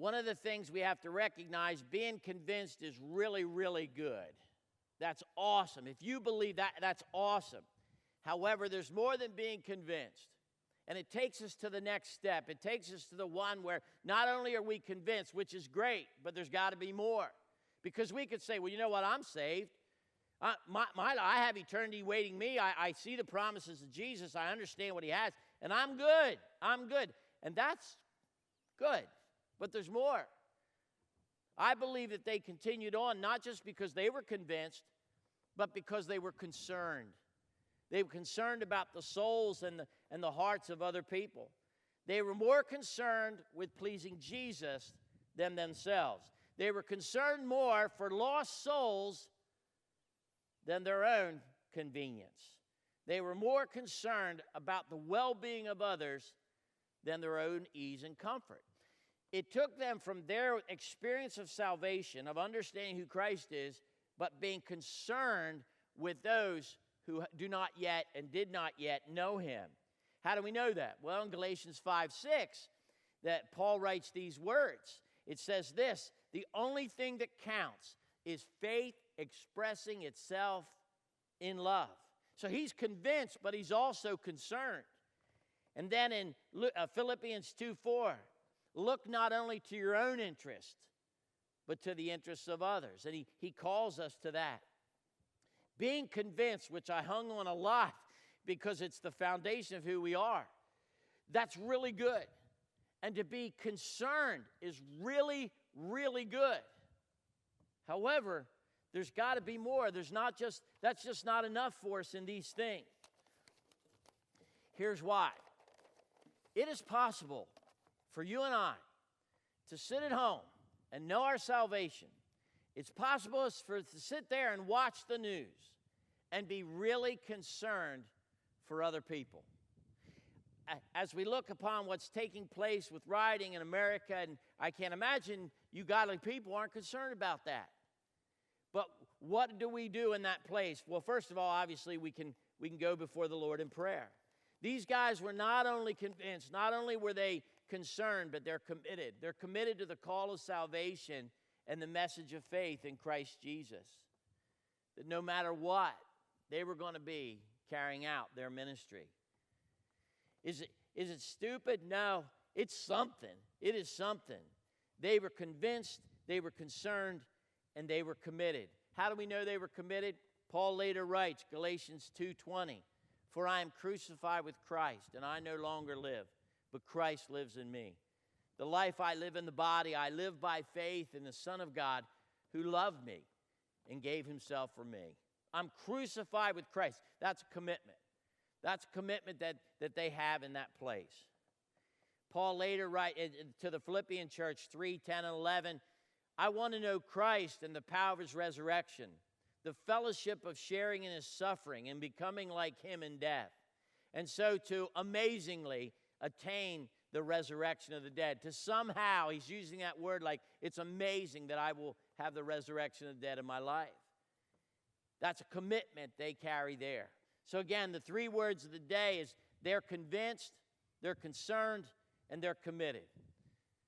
one of the things we have to recognize, being convinced is really, really good. That's awesome. If you believe that, that's awesome. However, there's more than being convinced. And it takes us to the next step. It takes us to the one where not only are we convinced, which is great, but there's got to be more. Because we could say, well, you know what, I'm saved. I have eternity waiting me. I see the promises of Jesus. I understand what he has. And I'm good. I'm good. And that's good. But there's more. I believe that they continued on, not just because they were convinced, but because they were concerned. They were concerned about the souls and the hearts of other people. They were more concerned with pleasing Jesus than themselves. They were concerned more for lost souls than their own convenience. They were more concerned about the well-being of others than their own ease and comfort. It took them from their experience of salvation, of understanding who Christ is, but being concerned with those who do not yet and did not yet know him. How do we know that? Well, in Galatians 5:6, that Paul writes these words. It says this, the only thing that counts is faith expressing itself in love. So he's convinced, but he's also concerned. And then in Philippians 2:4, look not only to your own interest, but to the interests of others. And he calls us to that. Being convinced, which I hung on a lot because it's the foundation of who we are, that's really good. And to be concerned is really, really good. However, there's got to be more. That's just not enough for us in these things. Here's why. It is possible for you and I to sit at home and know our salvation. It's possible to sit there and watch the news and be really concerned for other people. As we look upon what's taking place with rioting in America, and I can't imagine you godly people aren't concerned about that. But what do we do in that place? Well, first of all, obviously, we can go before the Lord in prayer. These guys were not only convinced, not only were they concerned, but they're committed. They're committed to the call of salvation and the message of faith in Christ Jesus. That no matter what, they were going to be carrying out their ministry. Is it stupid? No, it's something. It is something. They were convinced, they were concerned, and they were committed. How do we know they were committed? Paul later writes, Galatians 2:20, for I am crucified with Christ, and I no longer live, but Christ lives in me. The life I live in the body, I live by faith in the Son of God who loved me and gave himself for me. I'm crucified with Christ. That's a commitment. That's a commitment that they have in that place. Paul later writes to the Philippian church 3:10 and 11, I want to know Christ and the power of his resurrection, the fellowship of sharing in his suffering and becoming like him in death, and so to amazingly attain the resurrection of the dead. To somehow, he's using that word like it's amazing that I will have the resurrection of the dead in my life. That's a commitment they carry there. So again, the three words of the day is they're convinced, they're concerned, and they're committed.